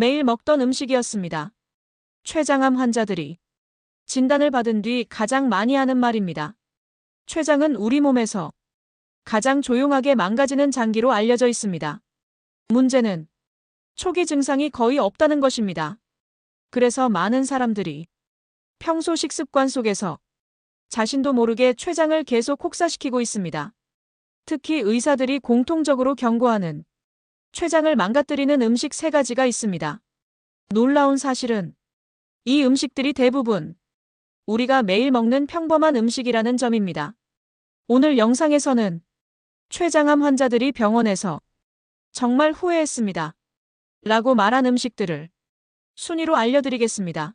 매일 먹던 음식이었습니다. 췌장암 환자들이 진단을 받은 뒤 가장 많이 하는 말입니다. 췌장은 우리 몸에서 가장 조용하게 망가지는 장기로 알려져 있습니다. 문제는 초기 증상이 거의 없다는 것입니다. 그래서 많은 사람들이 평소 식습관 속에서 자신도 모르게 췌장을 계속 혹사시키고 있습니다. 특히 의사들이 공통적으로 경고하는 췌장을 망가뜨리는 음식 3가지가 있습니다. 놀라운 사실은 이 음식들이 대부분 우리가 매일 먹는 평범한 음식이라는 점입니다. 오늘 영상에서는 췌장암 환자들이 병원에서 정말 후회했습니다. 라고 말한 음식들을 순위로 알려드리겠습니다.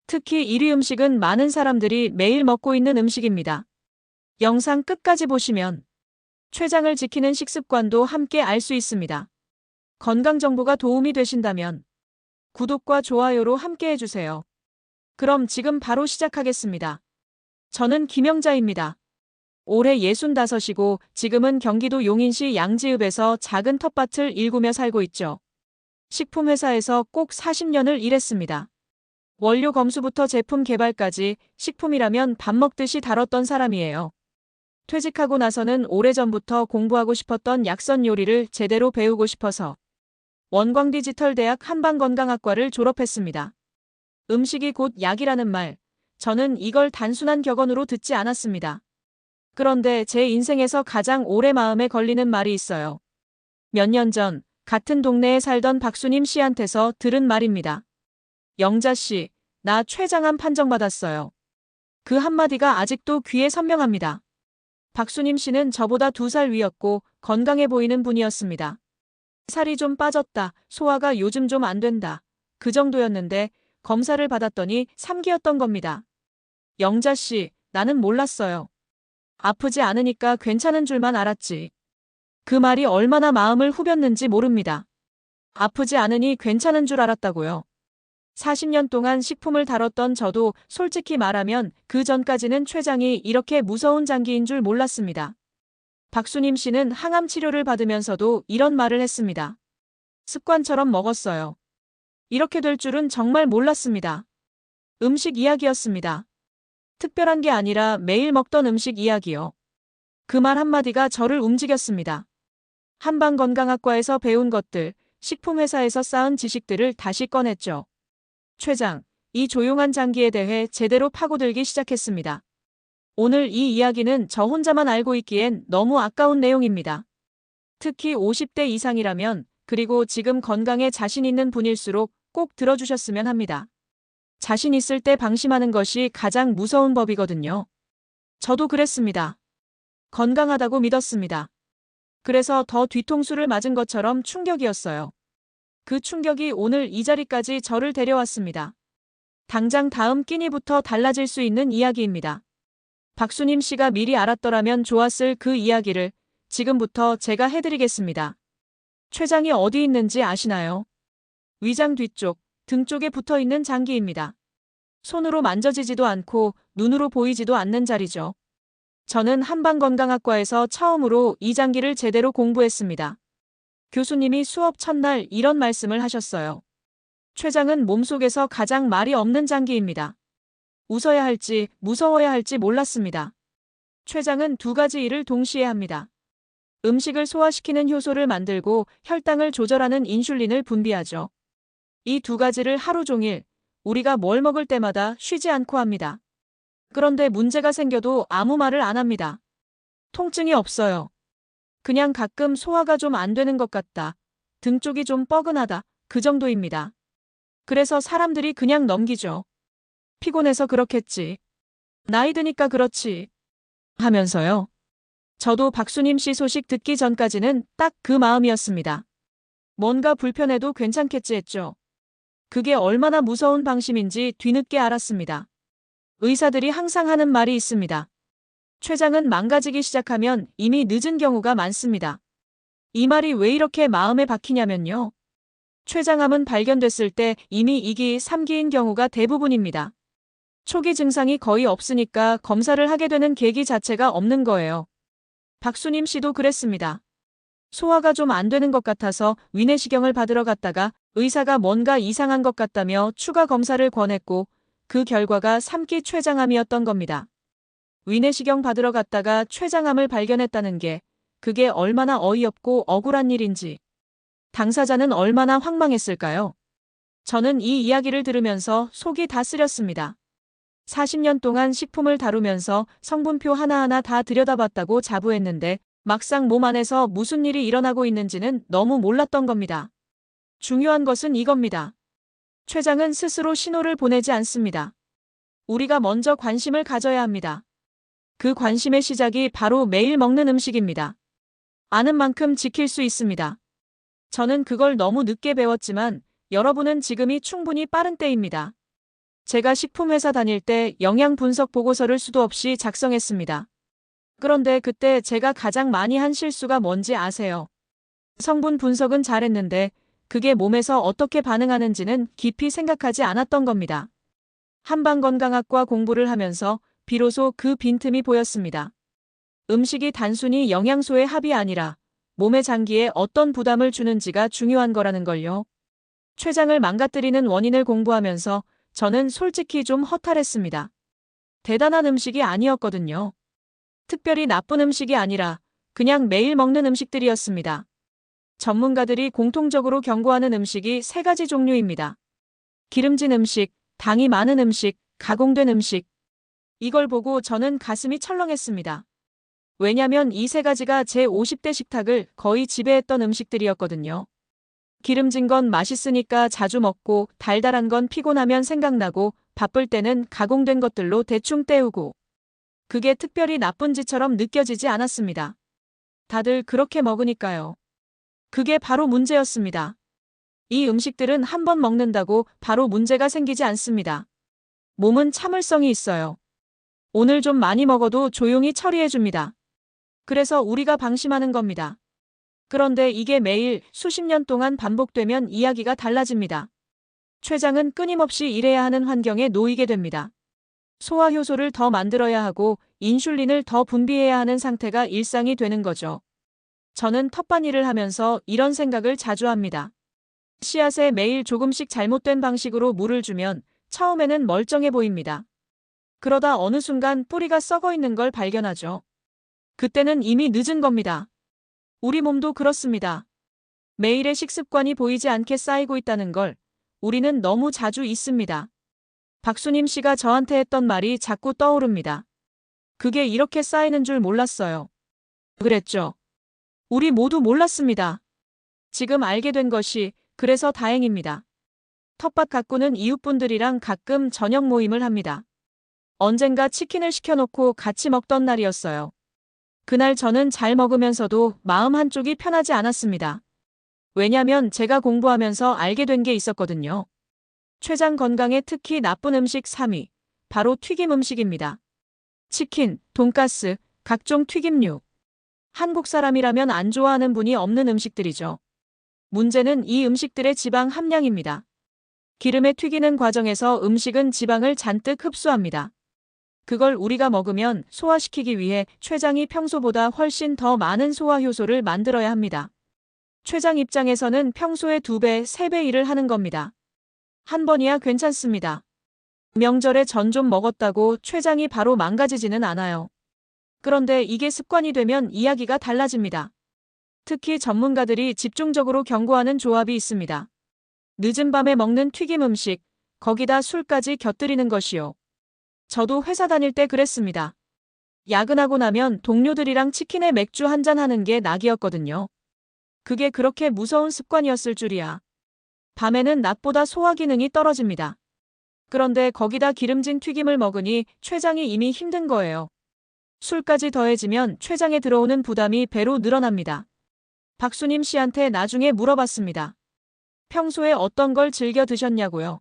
특히 1위 음식은 많은 사람들이 매일 먹고 있는 음식입니다. 영상 끝까지 보시면 췌장을 지키는 식습관도 함께 알 수 있습니다. 건강 정보가 도움이 되신다면 구독과 좋아요로 함께 해주세요. 그럼 지금 바로 시작하겠습니다. 저는 김영자입니다. 올해 65이고 지금은 경기도 용인시 양지읍에서 작은 텃밭을 일구며 살고 있죠. 식품회사에서 꼭 40년을 일했습니다. 원료 검수부터 제품 개발까지 식품이라면 밥 먹듯이 다뤘던 사람이에요. 퇴직하고 나서는 오래전부터 공부하고 싶었던 약선 요리를 제대로 배우고 싶어서 원광디지털대학 한방건강학과를 졸업했습니다. 음식이 곧 약이라는 말, 저는 이걸 단순한 격언으로 듣지 않았습니다. 그런데 제 인생에서 가장 오래 마음에 걸리는 말이 있어요. 몇 년 전 같은 동네에 살던 박수님 씨한테서 들은 말입니다. 영자 씨, 나 췌장암 판정받았어요. 그 한마디가 아직도 귀에 선명합니다. 박수님 씨는 저보다 2살 위였고 건강해 보이는 분이었습니다. 살이 좀 빠졌다, 소화가 요즘 좀 안 된다. 그 정도였는데 검사를 받았더니 3기였던 겁니다. 영자 씨, 나는 몰랐어요. 아프지 않으니까 괜찮은 줄만 알았지. 그 말이 얼마나 마음을 후볐는지 모릅니다. 아프지 않으니 괜찮은 줄 알았다고요. 40년 동안 식품을 다뤘던 저도 솔직히 말하면 그 전까지는 췌장이 이렇게 무서운 장기인 줄 몰랐습니다. 박수님 씨는 항암 치료를 받으면서도 이런 말을 했습니다. 습관처럼 먹었어요. 이렇게 될 줄은 정말 몰랐습니다. 음식 이야기였습니다. 특별한 게 아니라 매일 먹던 음식 이야기요. 그 말 한마디가 저를 움직였습니다. 한방건강학과에서 배운 것들, 식품회사에서 쌓은 지식들을 다시 꺼냈죠. 췌장, 이 조용한 장기에 대해 제대로 파고들기 시작했습니다. 오늘 이 이야기는 저 혼자만 알고 있기엔 너무 아까운 내용입니다. 특히 50대 이상이라면, 그리고 지금 건강에 자신 있는 분일수록 꼭 들어주셨으면 합니다. 자신 있을 때 방심하는 것이 가장 무서운 법이거든요. 저도 그랬습니다. 건강하다고 믿었습니다. 그래서 더 뒤통수를 맞은 것처럼 충격이었어요. 그 충격이 오늘 이 자리까지 저를 데려왔습니다. 당장 다음 끼니부터 달라질 수 있는 이야기입니다. 박수님 씨가 미리 알았더라면 좋았을 그 이야기를 지금부터 제가 해드리겠습니다. 췌장이 어디 있는지 아시나요? 위장 뒤쪽, 등 쪽에 붙어 있는 장기입니다. 손으로 만져지지도 않고 눈으로 보이지도 않는 자리죠. 저는 한방건강학과에서 처음으로 이 장기를 제대로 공부했습니다. 교수님이 수업 첫날 이런 말씀을 하셨어요. 췌장은 몸속에서 가장 말이 없는 장기입니다. 웃어야 할지 무서워야 할지 몰랐습니다. 췌장은 2가지 일을 동시에 합니다. 음식을 소화시키는 효소를 만들고 혈당을 조절하는 인슐린을 분비하죠. 이 2가지를 하루 종일 우리가 뭘 먹을 때마다 쉬지 않고 합니다. 그런데 문제가 생겨도 아무 말을 안 합니다. 통증이 없어요. 그냥 가끔 소화가 좀 안 되는 것 같다. 등 쪽이 좀 뻐근하다. 그 정도입니다. 그래서 사람들이 그냥 넘기죠. 피곤해서 그렇겠지. 나이 드니까 그렇지. 하면서요. 저도 박수님 씨 소식 듣기 전까지는 딱 그 마음이었습니다. 뭔가 불편해도 괜찮겠지 했죠. 그게 얼마나 무서운 방심인지 뒤늦게 알았습니다. 의사들이 항상 하는 말이 있습니다. 췌장은 망가지기 시작하면 이미 늦은 경우가 많습니다. 이 말이 왜 이렇게 마음에 박히냐면요. 췌장암은 발견됐을 때 이미 2기, 3기인 경우가 대부분입니다. 초기 증상이 거의 없으니까 검사를 하게 되는 계기 자체가 없는 거예요. 박수님 씨도 그랬습니다. 소화가 좀 안 되는 것 같아서 위내시경을 받으러 갔다가 의사가 뭔가 이상한 것 같다며 추가 검사를 권했고 그 결과가 3기 췌장암이었던 겁니다. 위내시경 받으러 갔다가 췌장암을 발견했다는 게 그게 얼마나 어이없고 억울한 일인지 당사자는 얼마나 황망했을까요? 저는 이 이야기를 들으면서 속이 다 쓰렸습니다. 40년 동안 식품을 다루면서 성분표 하나하나 다 들여다봤다고 자부했는데 막상 몸 안에서 무슨 일이 일어나고 있는지는 너무 몰랐던 겁니다. 중요한 것은 이겁니다. 췌장은 스스로 신호를 보내지 않습니다. 우리가 먼저 관심을 가져야 합니다. 그 관심의 시작이 바로 매일 먹는 음식입니다. 아는 만큼 지킬 수 있습니다. 저는 그걸 너무 늦게 배웠지만 여러분은 지금이 충분히 빠른 때입니다. 제가 식품회사 다닐 때 영양 분석 보고서를 수도 없이 작성했습니다. 그런데 그때 제가 가장 많이 한 실수가 뭔지 아세요? 성분 분석은 잘했는데 그게 몸에서 어떻게 반응하는지는 깊이 생각하지 않았던 겁니다. 한방건강학과 공부를 하면서 비로소 그 빈틈이 보였습니다. 음식이 단순히 영양소의 합이 아니라 몸의 장기에 어떤 부담을 주는지가 중요한 거라는 걸요. 췌장을 망가뜨리는 원인을 공부하면서 저는 솔직히 좀 허탈했습니다. 대단한 음식이 아니었거든요. 특별히 나쁜 음식이 아니라 그냥 매일 먹는 음식들이었습니다. 전문가들이 공통적으로 경고하는 음식이 3가지 종류입니다. 기름진 음식, 당이 많은 음식, 가공된 음식. 이걸 보고 저는 가슴이 철렁했습니다. 왜냐면 이 3가지가 제 50대 식탁을 거의 지배했던 음식들이었거든요. 기름진 건 맛있으니까 자주 먹고 달달한 건 피곤하면 생각나고 바쁠 때는 가공된 것들로 대충 때우고 그게 특별히 나쁜 짓처럼 느껴지지 않았습니다. 다들 그렇게 먹으니까요. 그게 바로 문제였습니다. 이 음식들은 한 번 먹는다고 바로 문제가 생기지 않습니다. 몸은 참을성이 있어요. 오늘 좀 많이 먹어도 조용히 처리해줍니다. 그래서 우리가 방심하는 겁니다. 그런데 이게 매일 수십 년 동안 반복되면 이야기가 달라집니다. 췌장은 끊임없이 일해야 하는 환경에 놓이게 됩니다. 소화효소를 더 만들어야 하고 인슐린을 더 분비해야 하는 상태가 일상이 되는 거죠. 저는 텃밭일을 하면서 이런 생각을 자주 합니다. 씨앗에 매일 조금씩 잘못된 방식으로 물을 주면 처음에는 멀쩡해 보입니다. 그러다 어느 순간 뿌리가 썩어 있는 걸 발견하죠. 그때는 이미 늦은 겁니다. 우리 몸도 그렇습니다. 매일의 식습관이 보이지 않게 쌓이고 있다는 걸 우리는 너무 자주 잊습니다. 박수님 씨가 저한테 했던 말이 자꾸 떠오릅니다. 그게 이렇게 쌓이는 줄 몰랐어요. 그랬죠. 우리 모두 몰랐습니다. 지금 알게 된 것이 그래서 다행입니다. 텃밭 가꾸는 이웃분들이랑 가끔 저녁 모임을 합니다. 언젠가 치킨을 시켜놓고 같이 먹던 날이었어요. 그날 저는 잘 먹으면서도 마음 한쪽이 편하지 않았습니다. 왜냐면 제가 공부하면서 알게 된 게 있었거든요. 췌장 건강에 특히 나쁜 음식 3위. 바로 튀김 음식입니다. 치킨, 돈가스, 각종 튀김류. 한국 사람이라면 안 좋아하는 분이 없는 음식들이죠. 문제는 이 음식들의 지방 함량입니다. 기름에 튀기는 과정에서 음식은 지방을 잔뜩 흡수합니다. 그걸 우리가 먹으면 소화시키기 위해 췌장이 평소보다 훨씬 더 많은 소화효소를 만들어야 합니다. 췌장 입장에서는 평소의 2배, 3배 일을 하는 겁니다. 한 번이야 괜찮습니다. 명절에 전 좀 먹었다고 췌장이 바로 망가지지는 않아요. 그런데 이게 습관이 되면 이야기가 달라집니다. 특히 전문가들이 집중적으로 경고하는 조합이 있습니다. 늦은 밤에 먹는 튀김 음식, 거기다 술까지 곁들이는 것이요. 저도 회사 다닐 때 그랬습니다. 야근하고 나면 동료들이랑 치킨에 맥주 한잔 하는 게 낙이었거든요. 그게 그렇게 무서운 습관이었을 줄이야. 밤에는 낮보다 소화 기능이 떨어집니다. 그런데 거기다 기름진 튀김을 먹으니 췌장이 이미 힘든 거예요. 술까지 더해지면 췌장에 들어오는 부담이 배로 늘어납니다. 박수님 씨한테 나중에 물어봤습니다. 평소에 어떤 걸 즐겨 드셨냐고요?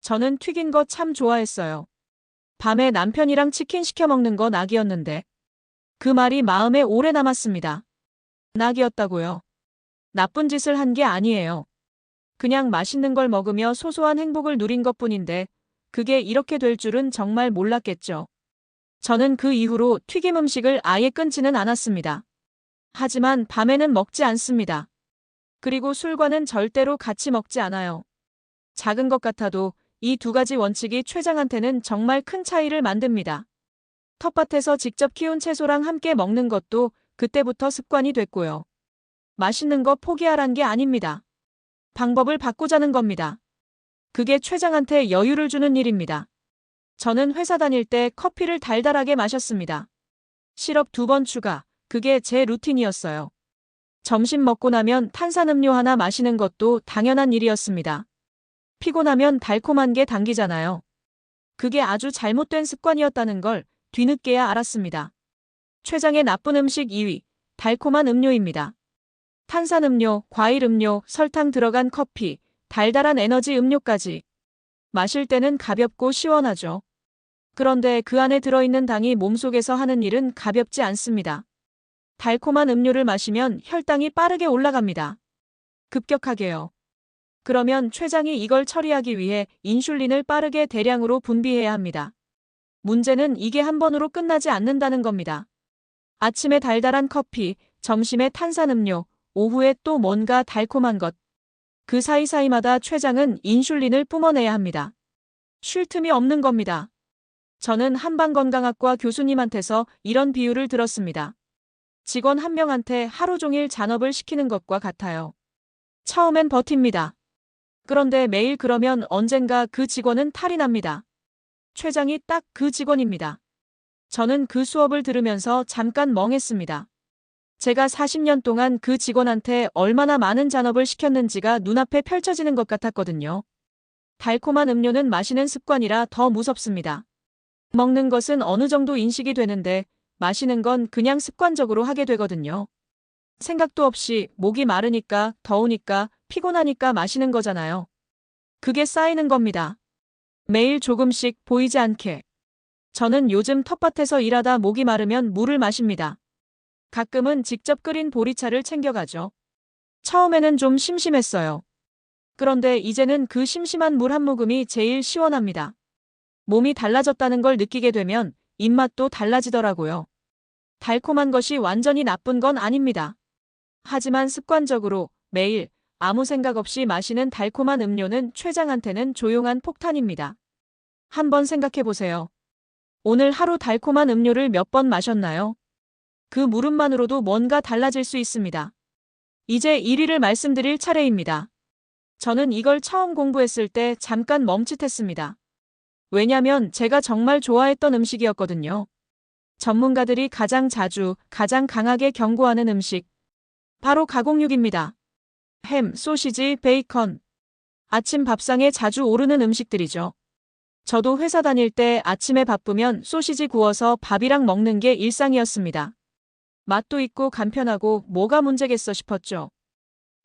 저는 튀긴 거 참 좋아했어요. 밤에 남편이랑 치킨 시켜 먹는 거 낙이었는데 그 말이 마음에 오래 남았습니다. 낙이었다고요? 나쁜 짓을 한 게 아니에요. 그냥 맛있는 걸 먹으며 소소한 행복을 누린 것뿐인데 그게 이렇게 될 줄은 정말 몰랐겠죠. 저는 그 이후로 튀김 음식을 아예 끊지는 않았습니다. 하지만 밤에는 먹지 않습니다. 그리고 술과는 절대로 같이 먹지 않아요. 작은 것 같아도 이 두 가지 원칙이 췌장한테는 정말 큰 차이를 만듭니다. 텃밭에서 직접 키운 채소랑 함께 먹는 것도 그때부터 습관이 됐고요. 맛있는 거 포기하란 게 아닙니다. 방법을 바꾸자는 겁니다. 그게 췌장한테 여유를 주는 일입니다. 저는 회사 다닐 때 커피를 달달하게 마셨습니다. 시럽 2번 추가, 그게 제 루틴이었어요. 점심 먹고 나면 탄산음료 하나 마시는 것도 당연한 일이었습니다. 피곤하면 달콤한 게 당기잖아요. 그게 아주 잘못된 습관이었다는 걸 뒤늦게야 알았습니다. 췌장의 나쁜 음식 2위, 달콤한 음료입니다. 탄산음료, 과일음료, 설탕 들어간 커피, 달달한 에너지 음료까지. 마실 때는 가볍고 시원하죠. 그런데 그 안에 들어있는 당이 몸속에서 하는 일은 가볍지 않습니다. 달콤한 음료를 마시면 혈당이 빠르게 올라갑니다. 급격하게요. 그러면 췌장이 이걸 처리하기 위해 인슐린을 빠르게 대량으로 분비해야 합니다. 문제는 이게 한 번으로 끝나지 않는다는 겁니다. 아침에 달달한 커피, 점심에 탄산음료, 오후에 또 뭔가 달콤한 것. 그 사이사이마다 췌장은 인슐린을 뿜어내야 합니다. 쉴 틈이 없는 겁니다. 저는 한방건강학과 교수님한테서 이런 비유를 들었습니다. 직원 한 명한테 하루 종일 잔업을 시키는 것과 같아요. 처음엔 버팁니다. 그런데 매일 그러면 언젠가 그 직원은 탈이 납니다. 췌장이 딱 그 직원입니다. 저는 그 수업을 들으면서 잠깐 멍했습니다. 제가 40년 동안 그 직원한테 얼마나 많은 잔업을 시켰는지가 눈앞에 펼쳐지는 것 같았거든요. 달콤한 음료는 마시는 습관이라 더 무섭습니다. 먹는 것은 어느 정도 인식이 되는데 마시는 건 그냥 습관적으로 하게 되거든요. 생각도 없이 목이 마르니까, 더우니까, 피곤하니까 마시는 거잖아요. 그게 쌓이는 겁니다. 매일 조금씩 보이지 않게. 저는 요즘 텃밭에서 일하다 목이 마르면 물을 마십니다. 가끔은 직접 끓인 보리차를 챙겨가죠. 처음에는 좀 심심했어요. 그런데 이제는 그 심심한 물 한 모금이 제일 시원합니다. 몸이 달라졌다는 걸 느끼게 되면 입맛도 달라지더라고요. 달콤한 것이 완전히 나쁜 건 아닙니다. 하지만 습관적으로 매일 아무 생각 없이 마시는 달콤한 음료는 췌장한테는 조용한 폭탄입니다. 한번 생각해 보세요. 오늘 하루 달콤한 음료를 몇 번 마셨나요? 그 물음만으로도 뭔가 달라질 수 있습니다. 이제 1위를 말씀드릴 차례입니다. 저는 이걸 처음 공부했을 때 잠깐 멈칫했습니다. 왜냐면 제가 정말 좋아했던 음식이었거든요. 전문가들이 가장 자주, 가장 강하게 경고하는 음식. 바로 가공육입니다. 햄, 소시지, 베이컨. 아침 밥상에 자주 오르는 음식들이죠. 저도 회사 다닐 때 아침에 바쁘면 소시지 구워서 밥이랑 먹는 게 일상이었습니다. 맛도 있고 간편하고 뭐가 문제겠어 싶었죠.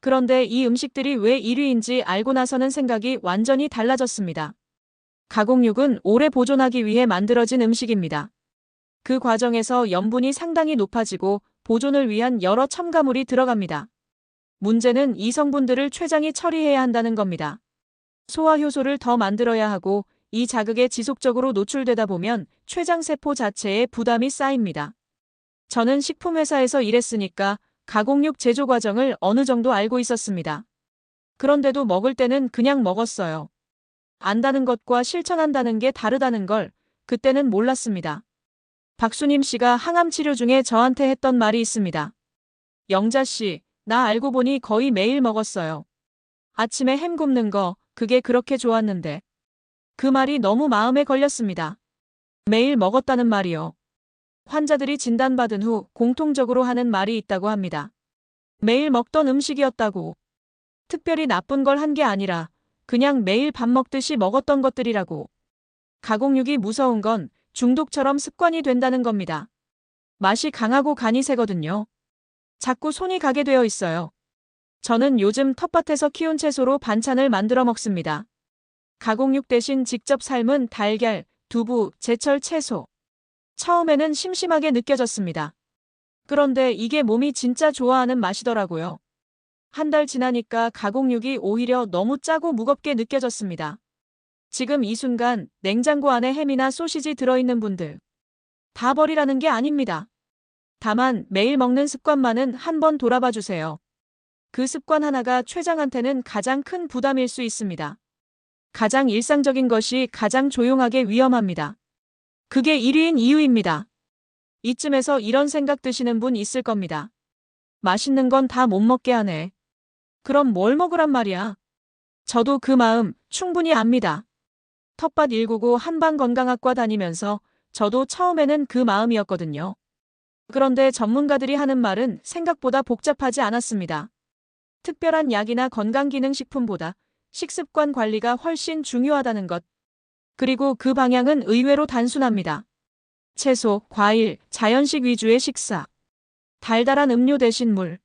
그런데 이 음식들이 왜 1위인지 알고 나서는 생각이 완전히 달라졌습니다. 가공육은 오래 보존하기 위해 만들어진 음식입니다. 그 과정에서 염분이 상당히 높아지고 보존을 위한 여러 첨가물이 들어갑니다. 문제는 이 성분들을 췌장이 처리해야 한다는 겁니다. 소화 효소를 더 만들어야 하고 이 자극에 지속적으로 노출되다 보면 췌장세포 자체에 부담이 쌓입니다. 저는 식품회사에서 일했으니까 가공육 제조 과정을 어느 정도 알고 있었습니다. 그런데도 먹을 때는 그냥 먹었어요. 안다는 것과 실천한다는 게 다르다는 걸 그때는 몰랐습니다. 박수님 씨가 항암 치료 중에 저한테 했던 말이 있습니다. 영자 씨, 나 알고 보니 거의 매일 먹었어요. 아침에 햄 굽는 거, 그게 그렇게 좋았는데. 그 말이 너무 마음에 걸렸습니다. 매일 먹었다는 말이요. 환자들이 진단받은 후 공통적으로 하는 말이 있다고 합니다. 매일 먹던 음식이었다고. 특별히 나쁜 걸 한 게 아니라 그냥 매일 밥 먹듯이 먹었던 것들이라고. 가공육이 무서운 건 중독처럼 습관이 된다는 겁니다. 맛이 강하고 간이 세거든요. 자꾸 손이 가게 되어 있어요. 저는 요즘 텃밭에서 키운 채소로 반찬을 만들어 먹습니다. 가공육 대신 직접 삶은 달걀, 두부, 제철 채소. 처음에는 심심하게 느껴졌습니다. 그런데 이게 몸이 진짜 좋아하는 맛이더라고요. 한 달 지나니까 가공육이 오히려 너무 짜고 무겁게 느껴졌습니다. 지금 이 순간 냉장고 안에 햄이나 소시지 들어있는 분들 다 버리라는 게 아닙니다. 다만 매일 먹는 습관만은 한번 돌아봐 주세요. 그 습관 하나가 췌장한테는 가장 큰 부담일 수 있습니다. 가장 일상적인 것이 가장 조용하게 위험합니다. 그게 1위인 이유입니다. 이쯤에서 이런 생각 드시는 분 있을 겁니다. 맛있는 건 다 못 먹게 하네. 그럼 뭘 먹으란 말이야? 저도 그 마음 충분히 압니다. 텃밭 199 한방건강학과 다니면서 저도 처음에는 그 마음이었거든요. 그런데 전문가들이 하는 말은 생각보다 복잡하지 않았습니다. 특별한 약이나 건강기능식품보다 식습관 관리가 훨씬 중요하다는 것. 그리고 그 방향은 의외로 단순합니다. 채소, 과일, 자연식 위주의 식사. 달달한 음료 대신 물.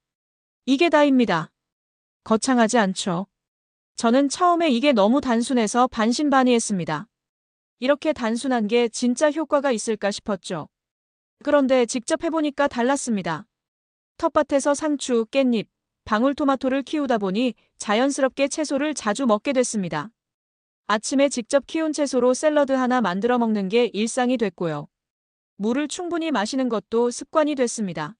이게 다입니다. 거창하지 않죠. 저는 처음에 이게 너무 단순해서 반신반의했습니다. 이렇게 단순한 게 진짜 효과가 있을까 싶었죠. 그런데 직접 해보니까 달랐습니다. 텃밭에서 상추, 깻잎, 방울토마토를 키우다 보니 자연스럽게 채소를 자주 먹게 됐습니다. 아침에 직접 키운 채소로 샐러드 하나 만들어 먹는 게 일상이 됐고요. 물을 충분히 마시는 것도 습관이 됐습니다.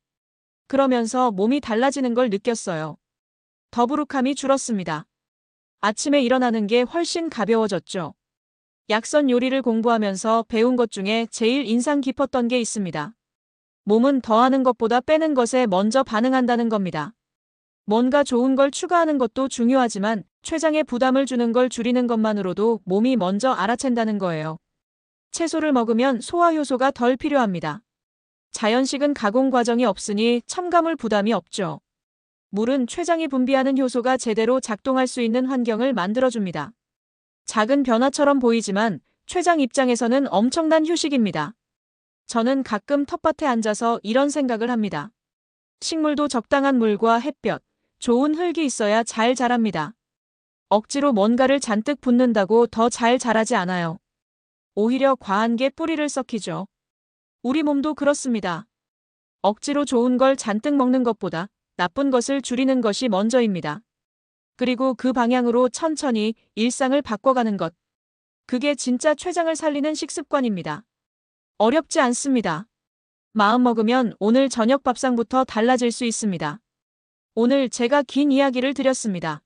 그러면서 몸이 달라지는 걸 느꼈어요. 더부룩함이 줄었습니다. 아침에 일어나는 게 훨씬 가벼워졌죠. 약선 요리를 공부하면서 배운 것 중에 제일 인상 깊었던 게 있습니다. 몸은 더하는 것보다 빼는 것에 먼저 반응한다는 겁니다. 뭔가 좋은 걸 추가하는 것도 중요하지만 췌장에 부담을 주는 걸 줄이는 것만으로도 몸이 먼저 알아챈다는 거예요. 채소를 먹으면 소화효소가 덜 필요합니다. 자연식은 가공 과정이 없으니 첨가물 부담이 없죠. 물은 췌장이 분비하는 효소가 제대로 작동할 수 있는 환경을 만들어줍니다. 작은 변화처럼 보이지만 췌장 입장에서는 엄청난 휴식입니다. 저는 가끔 텃밭에 앉아서 이런 생각을 합니다. 식물도 적당한 물과 햇볕, 좋은 흙이 있어야 잘 자랍니다. 억지로 뭔가를 잔뜩 붓는다고 더 잘 자라지 않아요. 오히려 과한 게 뿌리를 썩히죠. 우리 몸도 그렇습니다. 억지로 좋은 걸 잔뜩 먹는 것보다 나쁜 것을 줄이는 것이 먼저입니다. 그리고 그 방향으로 천천히 일상을 바꿔가는 것. 그게 진짜 췌장을 살리는 식습관입니다. 어렵지 않습니다. 마음먹으면 오늘 저녁 밥상부터 달라질 수 있습니다. 오늘 제가 긴 이야기를 드렸습니다.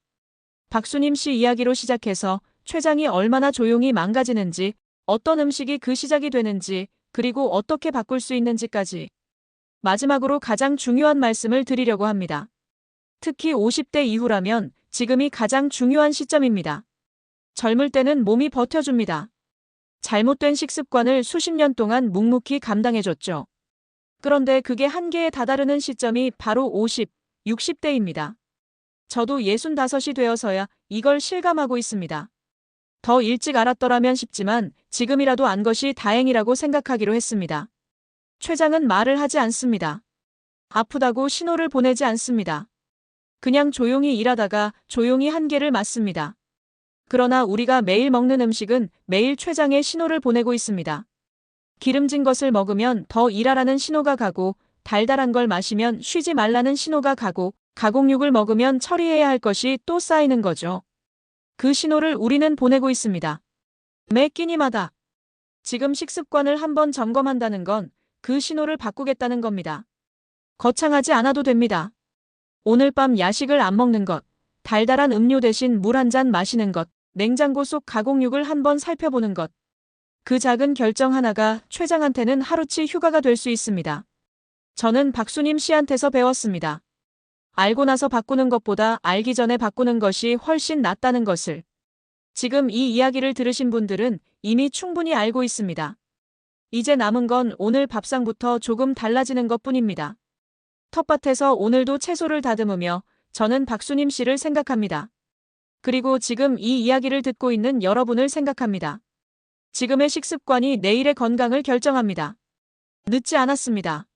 박수님 씨 이야기로 시작해서 췌장이 얼마나 조용히 망가지는지, 어떤 음식이 그 시작이 되는지, 그리고 어떻게 바꿀 수 있는지까지. 마지막으로 가장 중요한 말씀을 드리려고 합니다. 특히 50대 이후라면 지금이 가장 중요한 시점입니다. 젊을 때는 몸이 버텨줍니다. 잘못된 식습관을 수십 년 동안 묵묵히 감당해줬죠. 그런데 그게 한계에 다다르는 시점이 바로 50, 60대입니다. 저도 65이 되어서야 이걸 실감하고 있습니다. 더 일찍 알았더라면 싶지만 지금이라도 안 것이 다행이라고 생각하기로 했습니다. 췌장은 말을 하지 않습니다. 아프다고 신호를 보내지 않습니다. 그냥 조용히 일하다가 조용히 한계를 맞습니다. 그러나 우리가 매일 먹는 음식은 매일 췌장에 신호를 보내고 있습니다. 기름진 것을 먹으면 더 일하라는 신호가 가고, 달달한 걸 마시면 쉬지 말라는 신호가 가고, 가공육을 먹으면 처리해야 할 것이 또 쌓이는 거죠. 그 신호를 우리는 보내고 있습니다. 매 끼니마다. 지금 식습관을 한번 점검한다는 건 그 신호를 바꾸겠다는 겁니다. 거창하지 않아도 됩니다. 오늘 밤 야식을 안 먹는 것, 달달한 음료 대신 물 한 잔 마시는 것, 냉장고 속 가공육을 한번 살펴보는 것. 그 작은 결정 하나가 췌장한테는 하루치 휴가가 될 수 있습니다. 저는 박수님 씨한테서 배웠습니다. 알고 나서 바꾸는 것보다 알기 전에 바꾸는 것이 훨씬 낫다는 것을. 지금 이 이야기를 들으신 분들은 이미 충분히 알고 있습니다. 이제 남은 건 오늘 밥상부터 조금 달라지는 것뿐입니다. 텃밭에서 오늘도 채소를 다듬으며 저는 박수님 씨를 생각합니다. 그리고 지금 이 이야기를 듣고 있는 여러분을 생각합니다. 지금의 식습관이 내일의 건강을 결정합니다. 늦지 않았습니다.